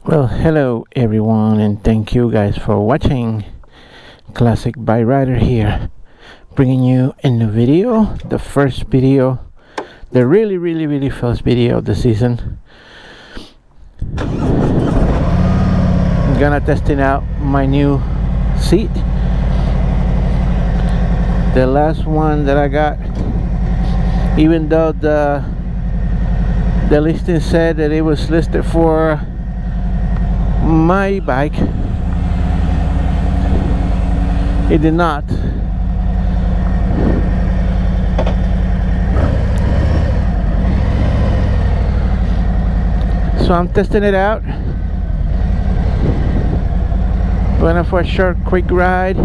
Well, hello everyone, and thank you guys for watching. Classic Bike Rider here, bringing you a new video, the first video, the really first video of the season. I'm gonna testing out my new seat. The last one that I got, even though the listing said that it was listed for my bike, it did not. So I'm testing it out. Going for a short quick ride.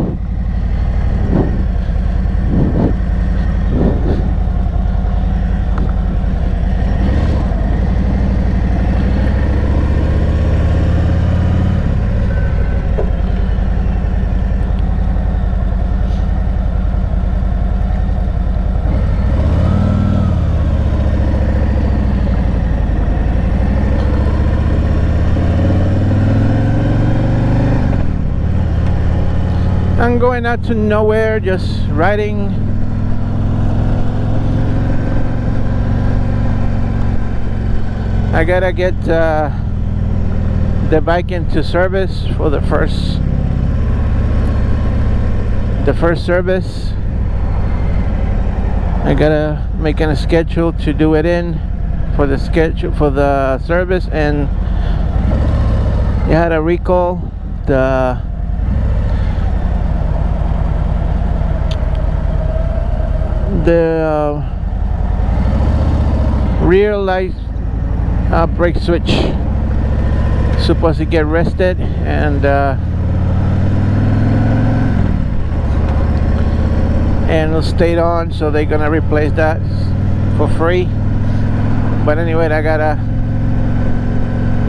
I'm going out to nowhere, just riding. I gotta get the bike into service for the first service. I gotta make a schedule to do it in for the schedule for the service, and you had to recall the rear light brake switch supposed to get rested, and it'll stay on, so they're gonna replace that for free. But anyway, I gotta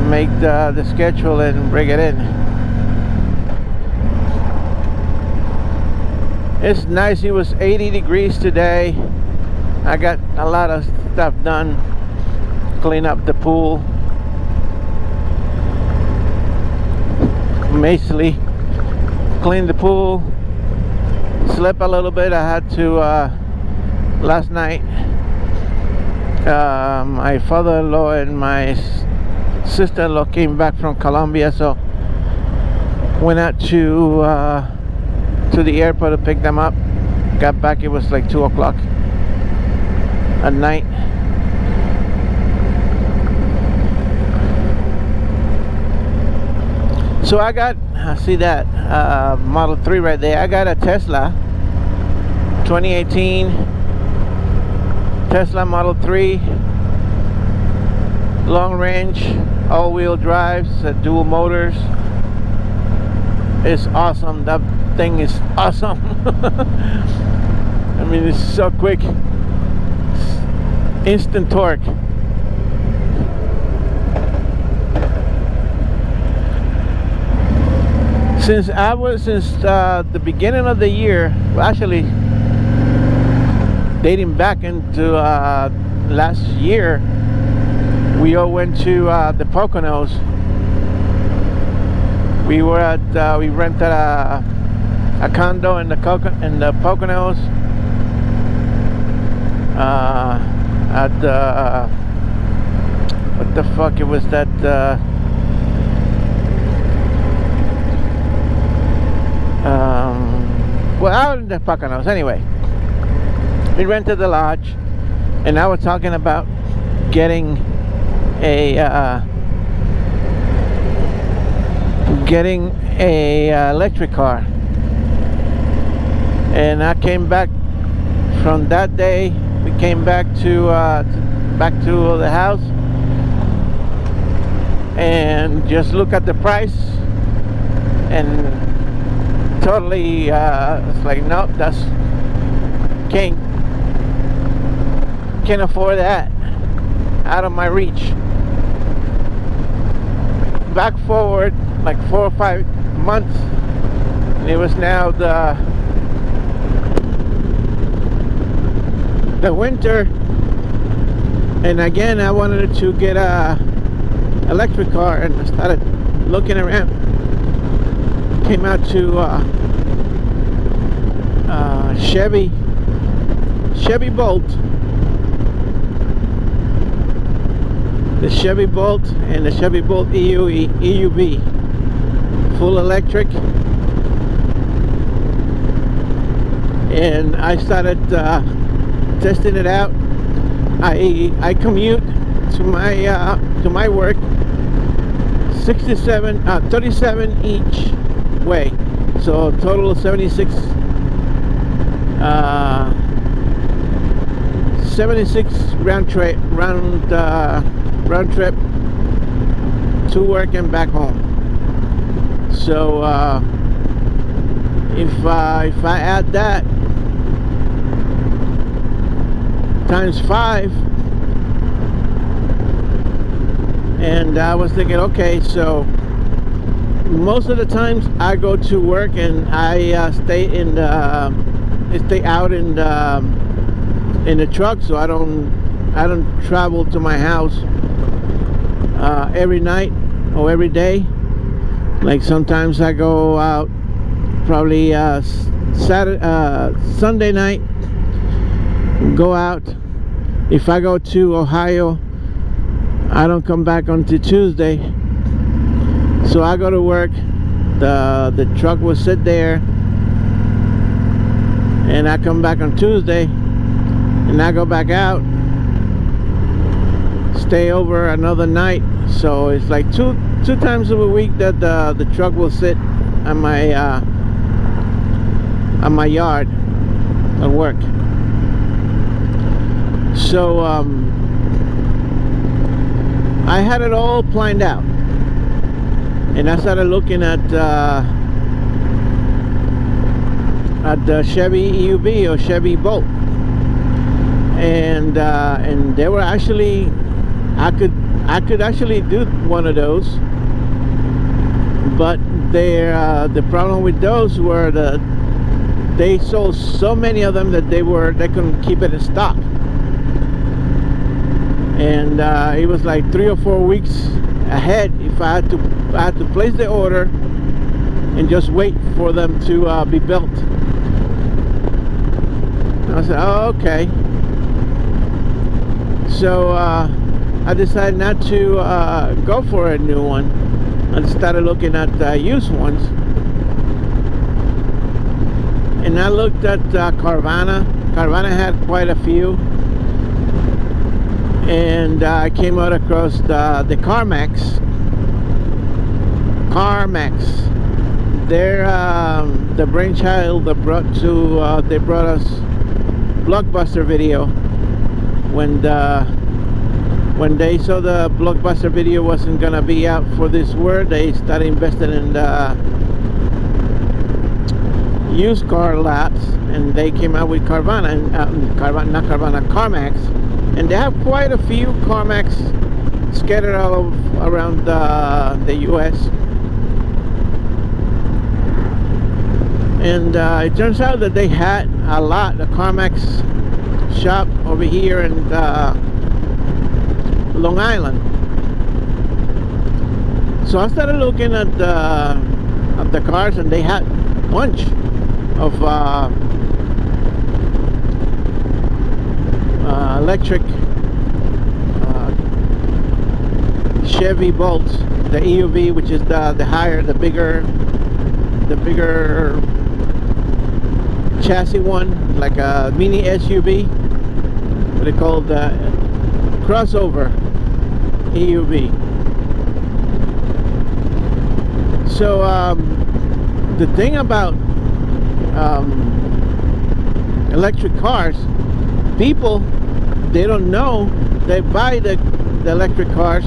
make the schedule and bring it in. It's nice. It was 80 degrees today. I got a lot of stuff done. Clean up the pool. Basically, clean the pool. Slept a little bit. I had to last night. My father-in-law and my sister-in-law came back from Colombia, so went out to the airport to pick them up. Got back, it was like 2 o'clock at night. So I see that Model 3 right there. I got a Tesla 2018 Tesla Model 3, long range, all-wheel drives, dual motors. It's awesome. That thing is awesome. I mean, it's so quick. Instant torque. Since the beginning of the year, well, actually dating back into last year, we all went to the Poconos. We rented a condo in the Poconos at what the fuck, it was that well, out in the Poconos. Anyway, we rented the lodge, and I was talking about getting a electric car. And I came back from that day. We came back to the house and just look at the price, and totally it's like, nope, that's can't afford that, out of my reach. Back forward like 4 or 5 months, and it was now the winter, and again I wanted to get a electric car, and I started looking around, came out to Chevy Bolt. The Chevy Bolt and the Chevy Bolt EUV, full electric. And I started testing it out. I commute to my work 37 each way, so total of 76 round trip to work and back home. So if I add that times 5, and I was thinking, okay, so most of the times I go to work and I stay out in the truck, so I don't travel to my house every night or every day. Like sometimes I go out probably Sunday night, go out. If I go to Ohio, I don't come back until Tuesday. So I go to work, the truck will sit there, and I come back on Tuesday, and I go back out, stay over another night. So it's like two times a week that the truck will sit on my yard at work. So I had it all planned out, and I started looking at the Chevy EUV or Chevy Bolt, and they were actually, I could actually do one of those, but the problem with those were they sold so many of them that they couldn't keep it in stock. And it was like 3 or 4 weeks ahead if I had to place the order and just wait for them to be built. And I said, oh, okay. So I decided not to go for a new one. I started looking at used ones, and I looked at Carvana. Carvana had quite a few. And I came out across the Carmax. They're the brainchild that brought us Blockbuster Video. When they saw the Blockbuster Video wasn't gonna be out for this word, they started investing in the used car lots, and they came out with Carvana and Carmax. And they have quite a few Carmax scattered all around the US. And it turns out that they had a Carmax shop over here in Long Island. So I started looking at the cars, and they had a bunch of electric Chevy Bolts, the EUV, which is the bigger chassis one, like a mini SUV, what they call the crossover EUV. So the thing about electric cars, people, they don't know, they buy the electric cars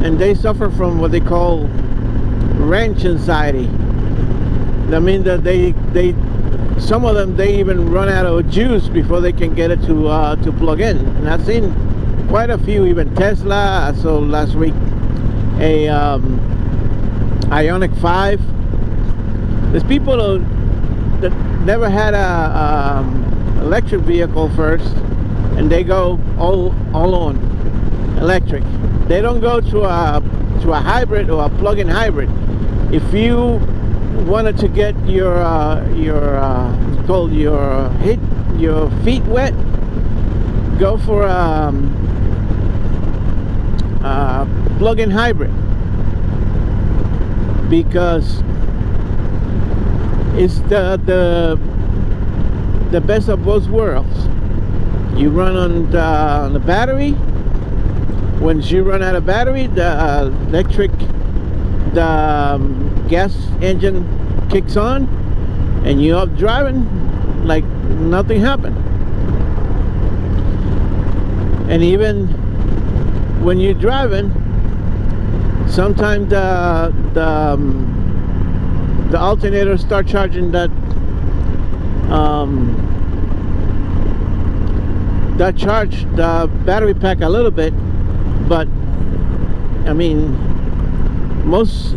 and they suffer from what they call range anxiety. That means that some of them, they even run out of juice before they can get it to plug in. And I've seen quite a few, even Tesla. I saw last week a Ioniq 5. There's people that never had a electric vehicle first, and they go all on electric. They don't go to a to a hybrid or a plug-in hybrid. If you wanted to get your it's called your feet wet, go for a plug-in hybrid, because it's the best of both worlds. You run on the battery. Once you run out of battery, the gas engine kicks on, and you're up driving like nothing happened. And even when you're driving, sometimes the alternator start charging that charge the battery pack a little bit, but I mean, most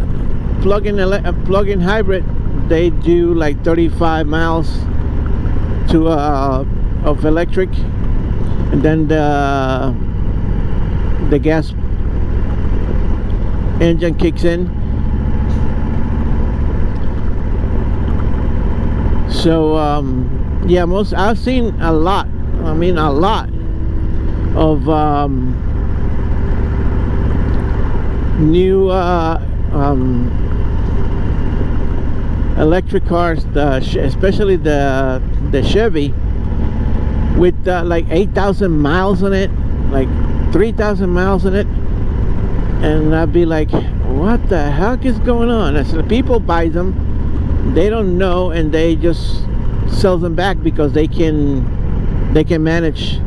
plug-in hybrid, they do like 35 miles to of electric, and then the gas engine kicks in. So yeah, I've seen a lot. I mean, a lot of new electric cars, especially the Chevy, with like 8,000 miles on it, like 3,000 miles on it, and I'd be like, what the heck is going on? I said, people buy them, they don't know, and they just sell them back because they can manage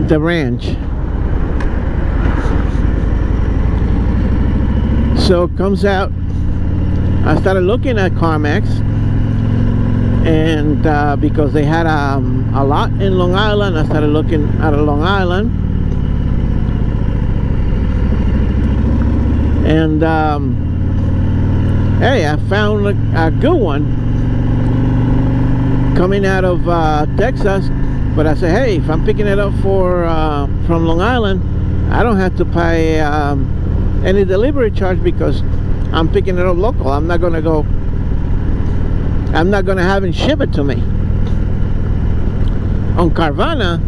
the range. So it comes out, I started looking at Carmax, and because they had a lot in Long Island, I started looking at Long Island, and hey, I found a good one coming out of Texas. But I said, hey, if I'm picking it up from Long Island, I don't have to pay any delivery charge because I'm picking it up local. I'm not gonna have him ship it to me. On Carvana,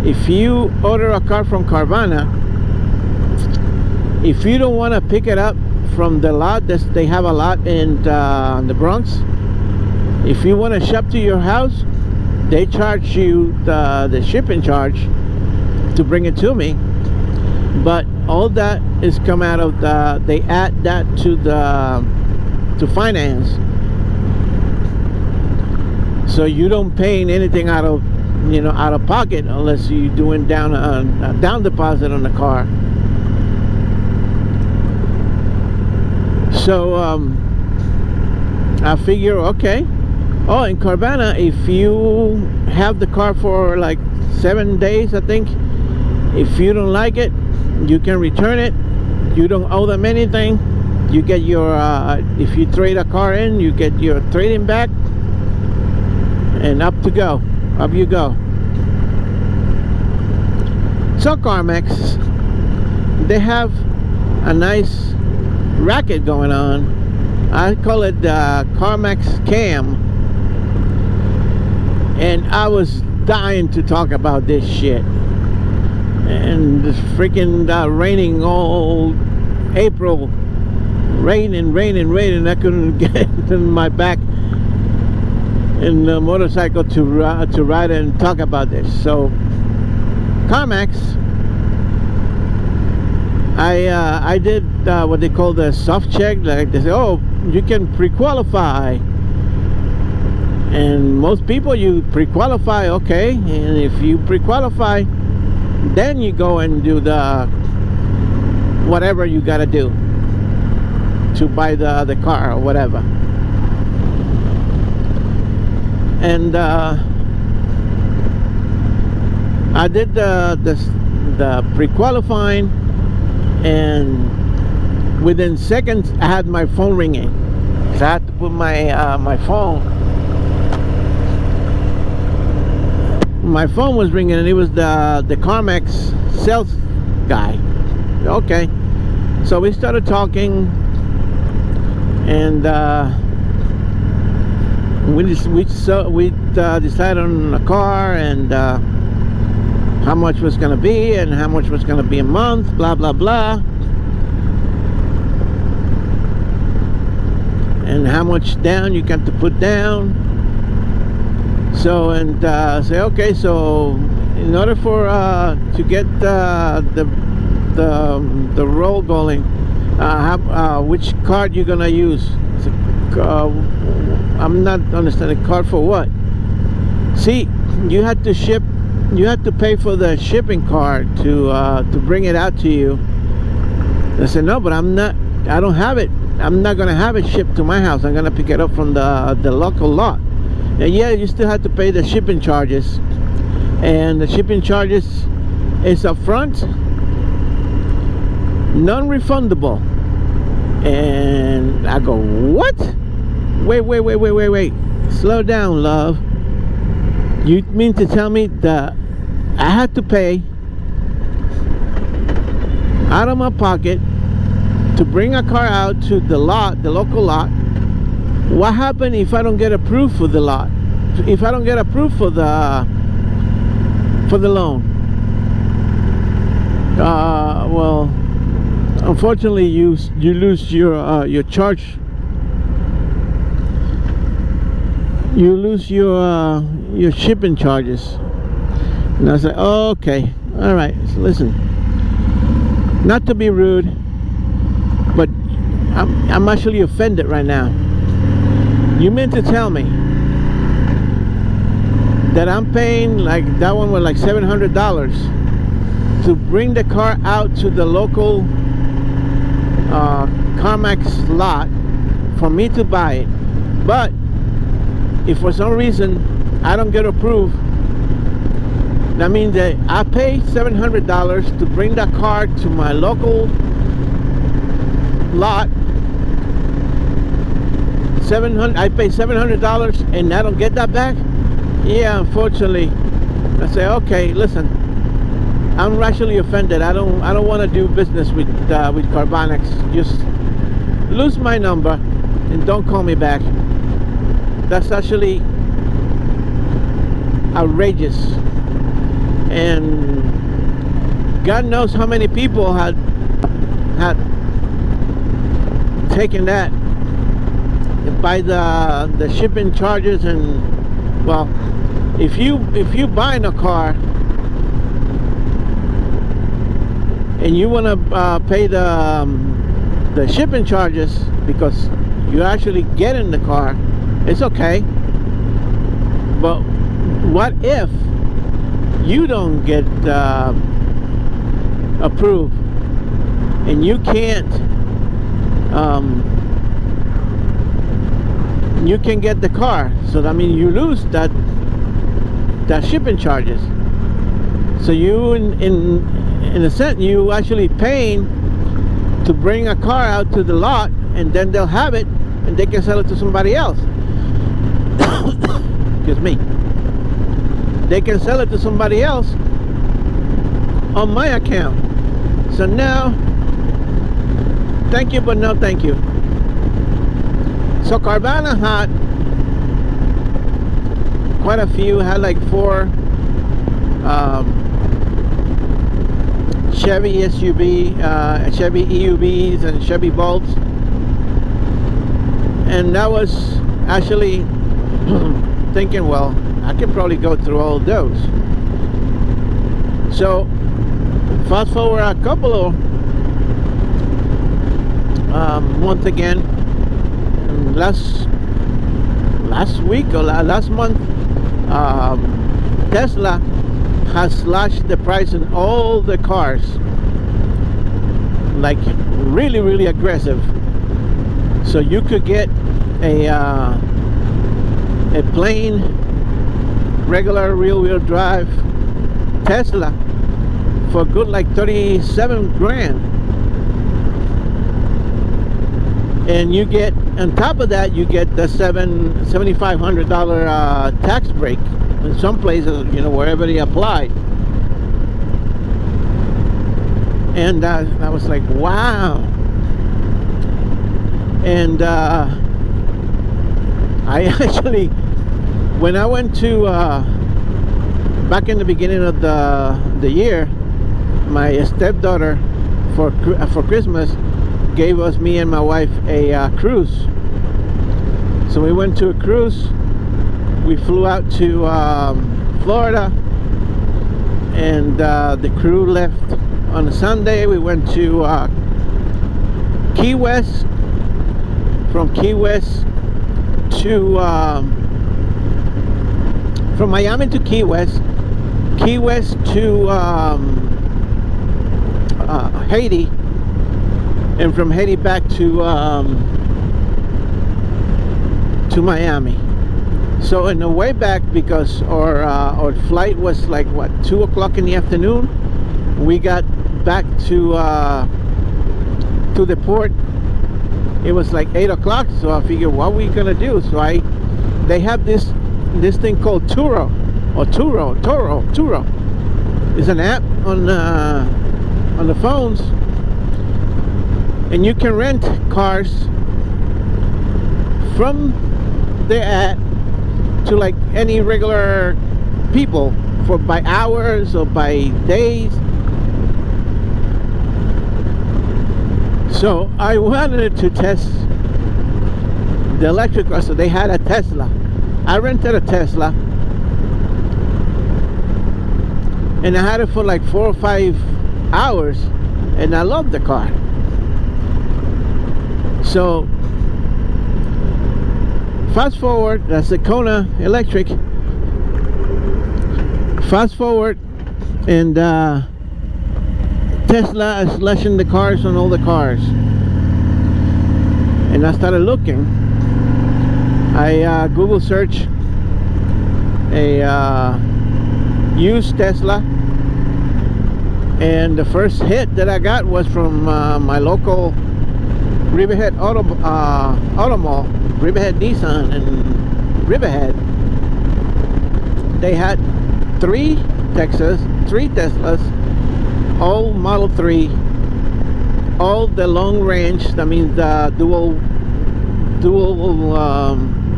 if you order a car from Carvana, if you don't want to pick it up from the lot, they have a lot in the Bronx. If you want to ship to your house, they charge you the shipping charge to bring it to me. But all that is come out of they add that to finance, so you don't pay anything out of pocket unless you're doing down a down deposit on the car. So I figure, okay, oh, in Carvana, if you have the car for like 7 days, I think, if you don't like it, you can return it. You don't owe them anything. You get your if you trade a car in, you get your trade-in back, and up you go. So Carmax, they have a nice racket going on. I call it Carmax Cam, and I was dying to talk about this shit. And it's freaking raining all April, raining. I couldn't get in my back in the motorcycle to ride and talk about this. So Carmax, I did what they call the soft check. Like they say, oh, you can pre-qualify, and most people, you pre-qualify, okay, and if you pre-qualify, then you go and do the whatever you gotta do to buy the car or whatever. And I did the pre-qualifying, and within seconds I had my phone ringing. So I had to put my phone. My phone was ringing, and it was the Carmax sales guy. Okay, So we started talking, and we decided on a car, and how much was going to be, and how much was going to be a month, blah blah blah, and how much down you got to put down. So, and say, okay, so in order for to get the roll going, which card you gonna use? I'm not understanding. Card for what? See, you had to pay for the shipping card to bring it out to you. I said, no, but I don't have it. I'm not gonna have it shipped to my house. I'm gonna pick it up from the local lot. And yeah, you still have to pay the shipping charges, and the shipping charges is up front, non-refundable. And I go, what? Wait, slow down, love. You mean to tell me that I had to pay out of my pocket to bring a car out to the lot, the local lot? What happened if I don't get approved for the lot? If I don't get approved for the loan? Well, unfortunately, you lose your charge. You lose your shipping charges. And I said, oh, okay, all right. So listen, not to be rude, but I'm actually offended right now. You meant to tell me that I'm paying, like that one was like $700 to bring the car out to the local Carmax lot for me to buy it, but if for some reason I don't get approved, that means that I pay $700 to bring that car to my local lot. I pay $700 and I don't get that back? Yeah, unfortunately. I say, okay, listen, I'm racially offended. I don't want to do business with Carmax. Just lose my number and don't call me back. That's actually outrageous. And God knows how many people had taken that by the shipping charges. And well, if you buying a car and you want to pay the shipping charges because you actually get in the car, it's okay. But what if you don't get approved and you can't get the car? So that means you lose that shipping charges. So you in a sense, you actually paying to bring a car out to the lot, and then they'll have it and they can sell it to somebody else. Excuse me. They can sell it to somebody else on my account. So now, thank you, but no thank you. So Carvana had quite a few, had like 4 Chevy SUV, Chevy EUVs and Chevy Bolts. And that was actually thinking, well, I can probably go through all of those. So fast forward a couple of months again, last week or last month, Tesla has slashed the price on all the cars, like really aggressive. So you could get a plain regular rear-wheel drive Tesla for good like 37 grand, and you get, on top of that, you get the $7,500 tax break in some places, you know, wherever they applied. And I was like, wow. And I actually, when I went to back in the beginning of the year, my stepdaughter for Christmas gave us, me and my wife, a cruise. So we went to a cruise. We flew out to Florida, and the crew left on a Sunday. We went to Key West. From Key West to from Miami to Key West to Haiti, and from Haiti back to Miami. So on the way back, because our flight was like what, 2 o'clock in the afternoon, we got back to the port. It was like 8 o'clock, so I figured, what are we gonna do? So they have this thing called Turo. It's an app on the phones, and you can rent cars from the app to like any regular people for by hours or by days. So I wanted to test the electric car, so they had a Tesla. I rented a Tesla, and I had it for like 4 or 5 hours, and I loved the car. So fast forward, that's the Kona electric. Fast forward, and Tesla is slashing the cars on all the cars, and I started looking. I Google search a used Tesla, and the first hit that I got was from my local Riverhead Auto Mall, Riverhead Nissan in Riverhead. They had three Teslas, all Model 3, all the long range, that means the dual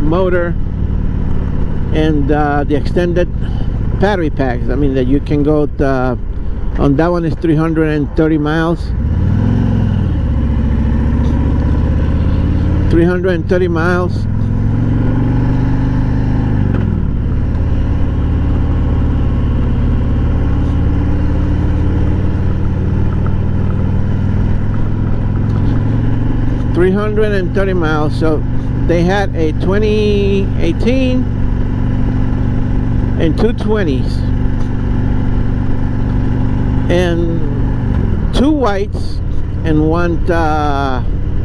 motor, and the extended battery packs. I mean that you can go on that one is 330 miles. 330 miles. So they had a 2018 and 220s, and 2 whites and 1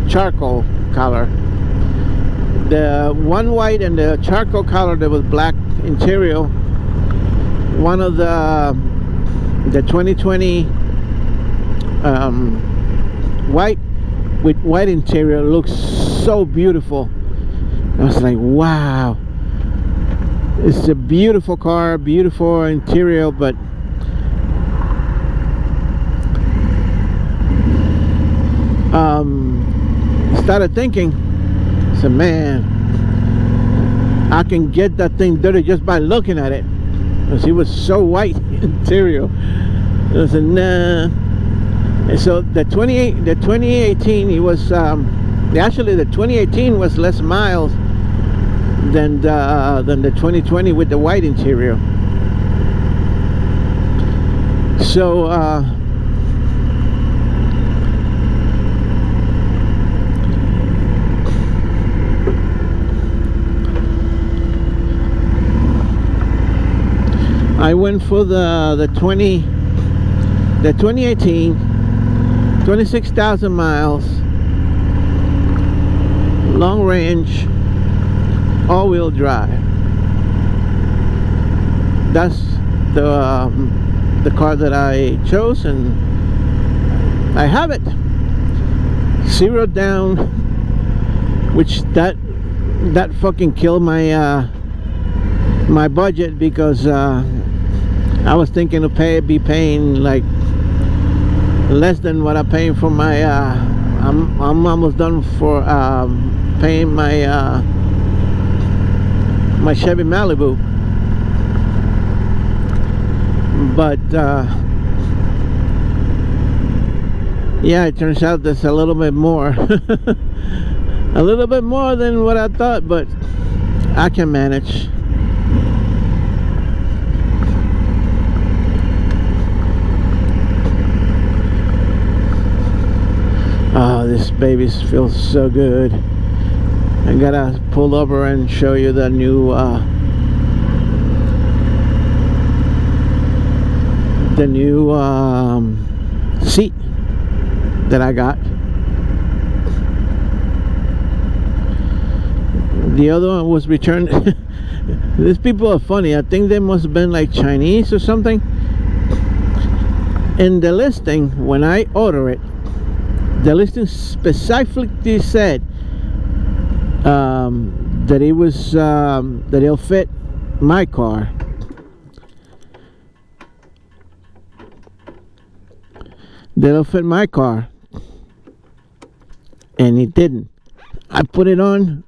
charcoal color. The 1 white and the charcoal color that was black interior. One of the 2020 white with white interior looks so beautiful. I was like, wow, it's a beautiful car, beautiful interior, but started thinking, I said, man, I can get that thing dirty just by looking at it, because it was so white interior. I said, nah. And so the 2018, it was actually the 2018 was less miles than the 2020 with the white interior. So I went for the 2018, 26,000 miles, long range, all-wheel drive. That's the car that I chose, and I have it. 0 down, which that fucking killed my my budget, because I was thinking to be paying like less than what I'm paying for my I'm almost done for paying my my Chevy Malibu, but yeah, it turns out there's a little bit more a little bit more than what I thought, but I can manage. Oh, this baby feels so good. I gotta pull over and show you the new seat that I got. The other one was returned. These people are funny. I think they must have been like Chinese or something. In the listing, when I order it, the listing specifically said that it was that it'll fit my car. That'll fit my car, and it didn't. I put it on,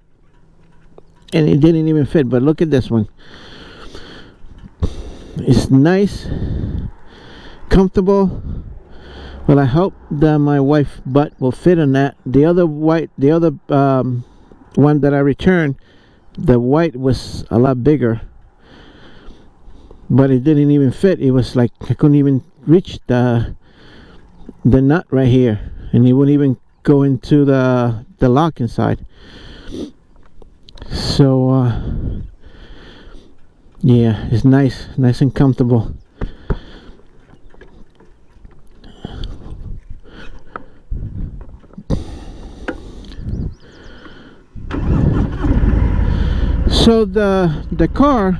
and it didn't even fit. But look at this one. It's nice, comfortable. Well, I hope that my wife's butt will fit on that. The other one that I returned, the white was a lot bigger, but it didn't even fit. It was like I couldn't even reach the nut right here, and it wouldn't even go into the lock inside. So yeah, it's nice and comfortable. So the car,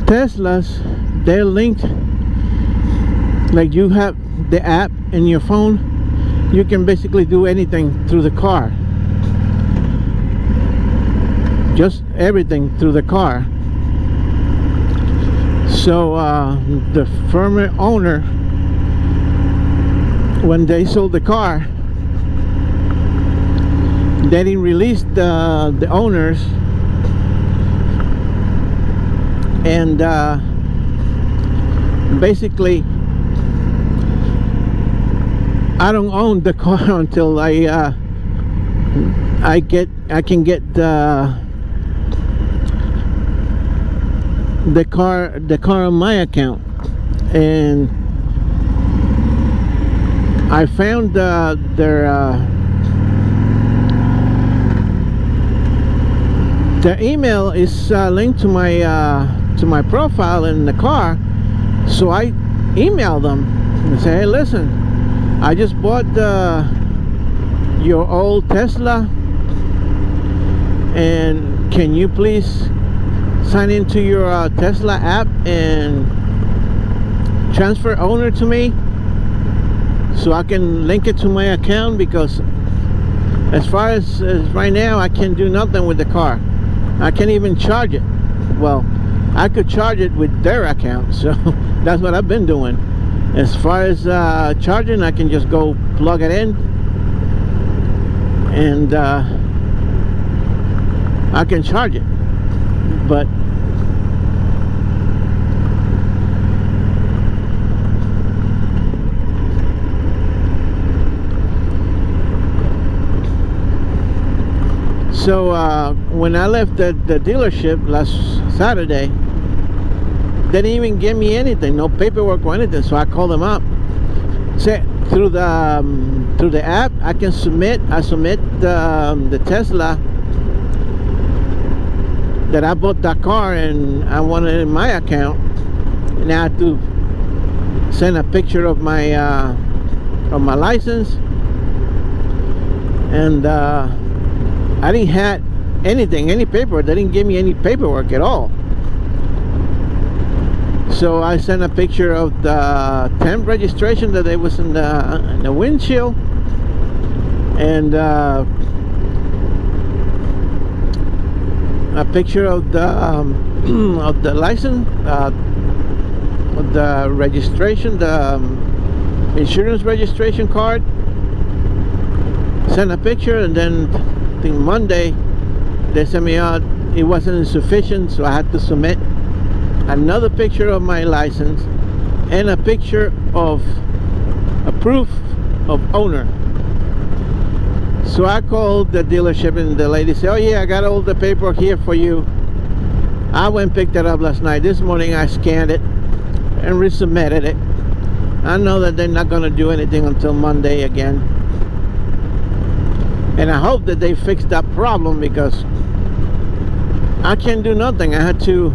Teslas, they're linked. Like, you have the app in your phone, you can basically do anything through the car. Just everything through the car. So the former owner, when they sold the car, they didn't release the owners, and basically I don't own the car until I can get the car on my account. And I found their email is linked to my profile in the car. So I emailed them and say, hey, listen, I just bought your old Tesla, and can you please sign into your Tesla app and transfer owner to me so I can link it to my account, because as far as right now, I can do nothing with the car. I can't even charge it. Well, I could charge it with their account, so that's what I've been doing. As far as charging, I can just go plug it in, and I can charge it. But so when I left the dealership last Saturday, they didn't even give me anything, no paperwork or anything. So I called them up. Say through the app, I can submit. I submit the Tesla that I bought that car and I want it in my account. And I have to send a picture of my license, and I didn't have anything, any paperwork. They didn't give me any paperwork at all. So I sent a picture of the temp registration that it was in the windshield, and a picture of the license, of the registration, insurance registration card, sent a picture, and then I think Monday they sent me out it wasn't insufficient, so I had to submit another picture of my license and a picture of a proof of owner. So I called the dealership and the lady said, oh yeah, I got all the paperwork here for you. I went and picked it up last night. This morning I scanned it and resubmitted it. I know that they're not going to do anything until Monday again, and I hope that they fix that problem, because I can't do nothing. I had to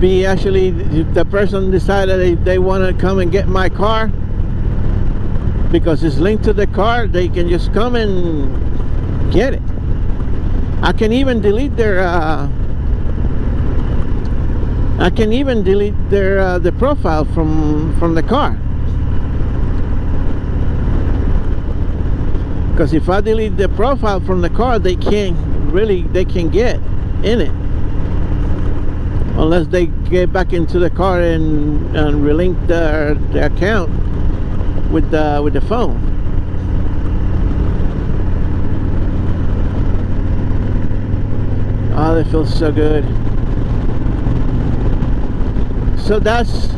be, actually, the person decided if they want to come and get my car, because it's linked to the car, they can just come and get it. I can even delete their the profile from the car, because if I delete the profile from the car, they can get in it unless they get back into the car and relink the account with the phone. Oh, that feels so good. So that's,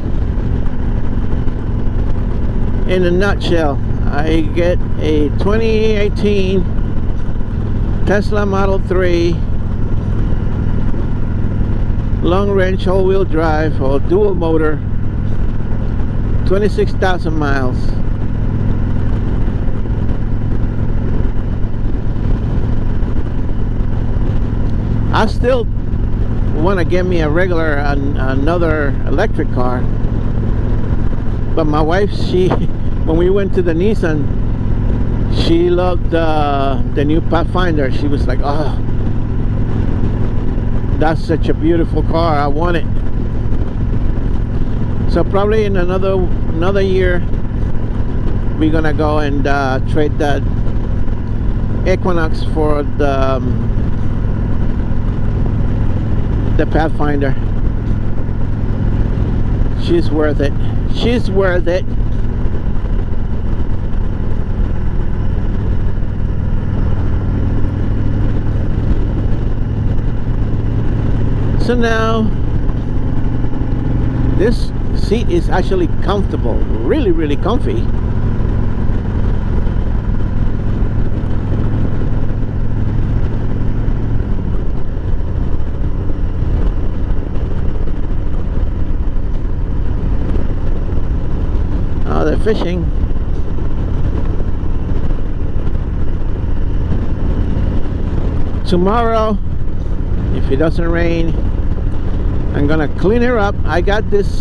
in a nutshell, I get a 2018 Tesla Model 3 long range all-wheel drive or dual motor, 26,000 miles. I still want to get me a regular another electric car, but my wife, when we went to the Nissan, she loved the new Pathfinder. She was like, oh, that's such a beautiful car, I want it. So probably in another year we're gonna go and trade that Equinox for the Pathfinder. She's worth it. She's worth it. So now this seat is actually comfortable, really comfy. Oh, they're fishing. Tomorrow, if it doesn't rain, I'm gonna clean her up. I got this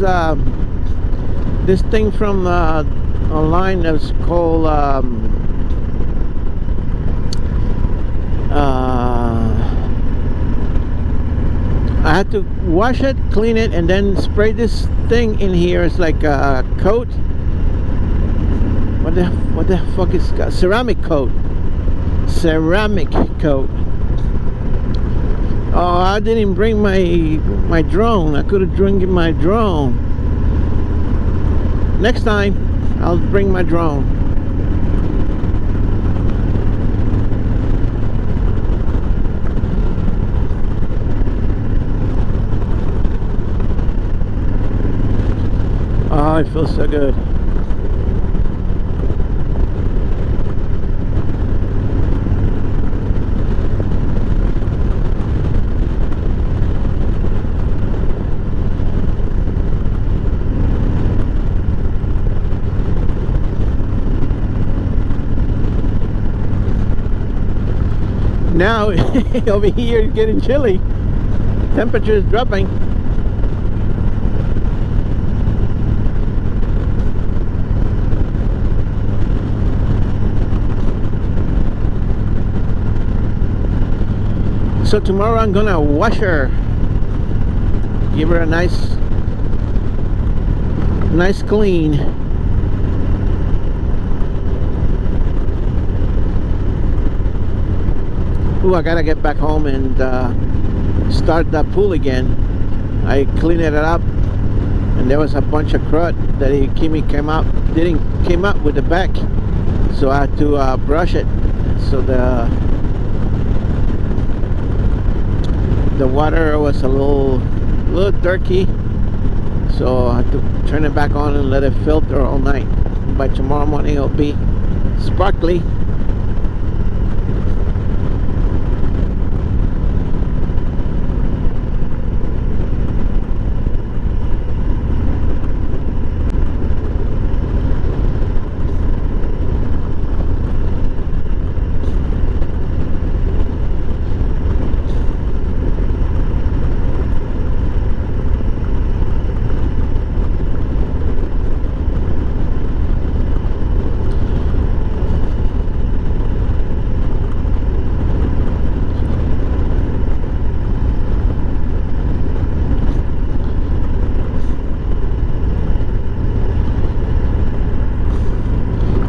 this thing from online that's called I had to wash it, clean it, and then spray this thing in here. It's like a coat. What the fuck is it? Ceramic coat. Ceramic coat. Oh, I didn't bring my drone. I could have brought my drone. Next time, I'll bring my drone. Oh, it feels so good. Now over here it's getting chilly. Temperature is dropping. So tomorrow I'm gonna wash her, give her a nice clean. Ooh, I gotta get back home and start that pool again. I cleaned it up and there was a bunch of crud that he came up with the back, so I had to brush it. So the water was a little dirty, so I had to turn it back on and let it filter all night. By tomorrow morning it'll be sparkly.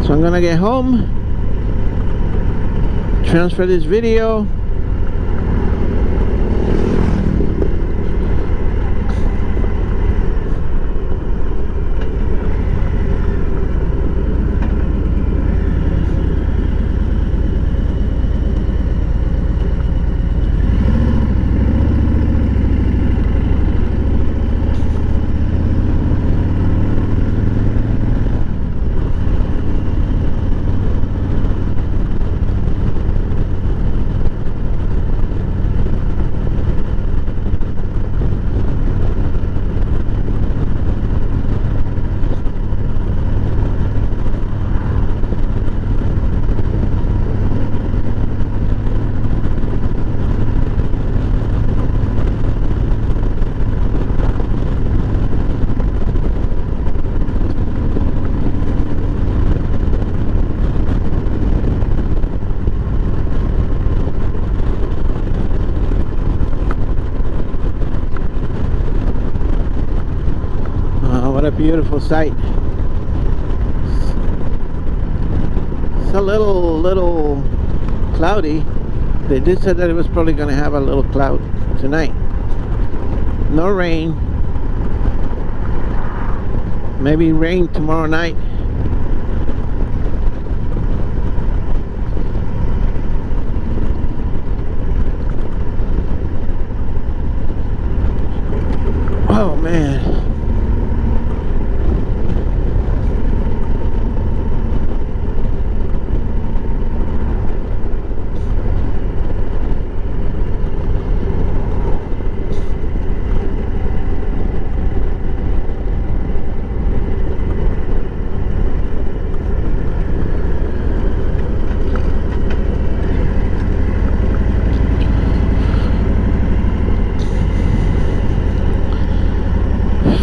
So I'm gonna get home, transfer this video, what a beautiful sight. It's a little cloudy. They did say that it was probably going to have a little cloud tonight. No rain. Maybe rain tomorrow night. Oh man.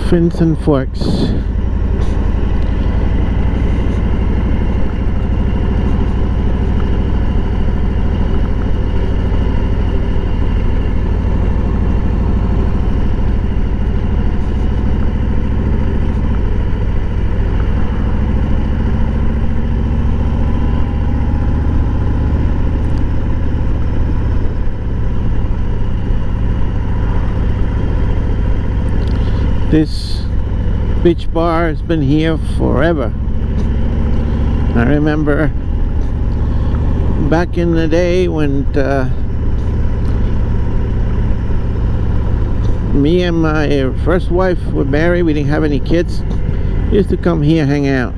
Fins and forks. This beach bar has been here forever. I remember back in the day when me and my first wife were married, we didn't have any kids. We used to come here hang out.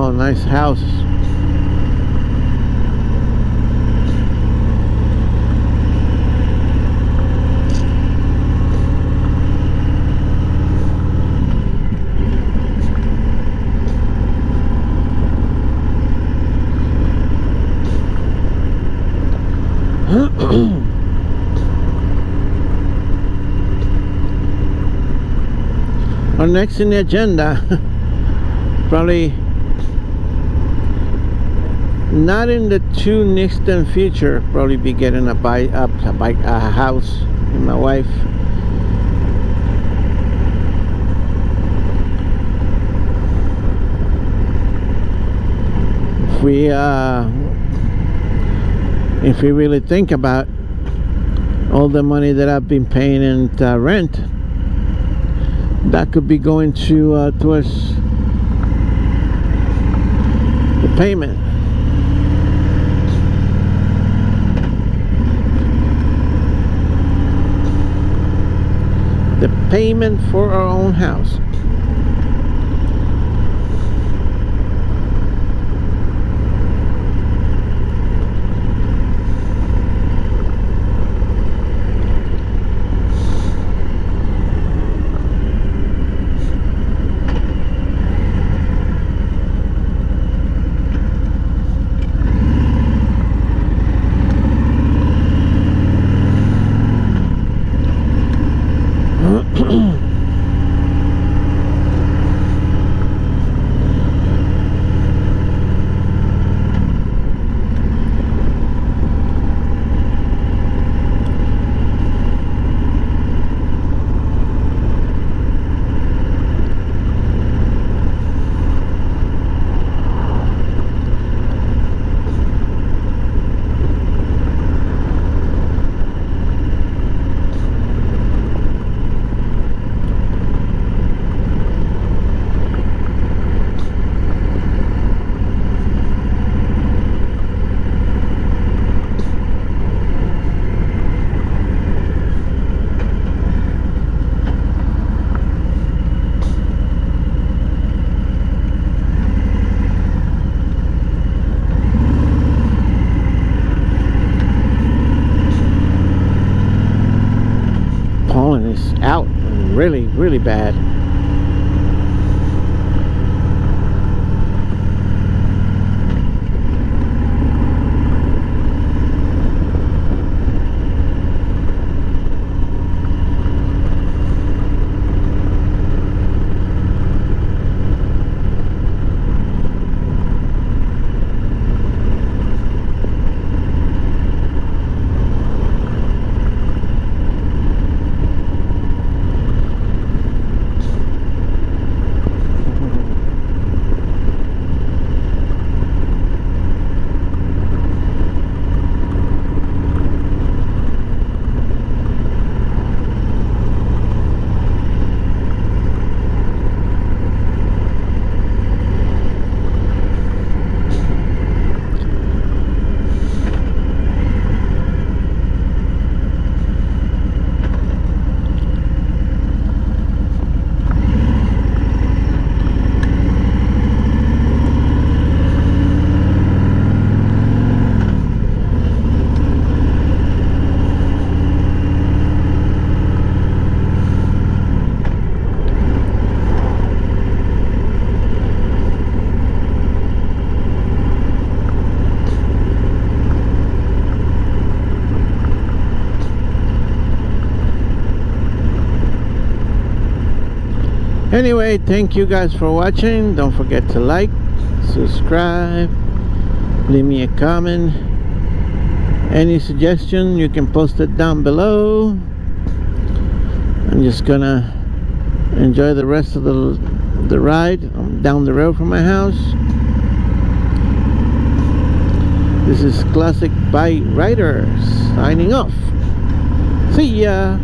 Nice house. next in the agenda, probably not in the too distant future, probably be getting a house with my wife. If we really think about all the money that I've been paying in rent, that could be going to towards the payment. The payment for our own house. Out really bad. Anyway, thank you guys for watching. Don't forget to like, subscribe, leave me a comment. Any suggestion, you can post it down below. I'm just gonna enjoy the rest of the ride down the road from my house. This is Classic Bike Rider signing off. See ya.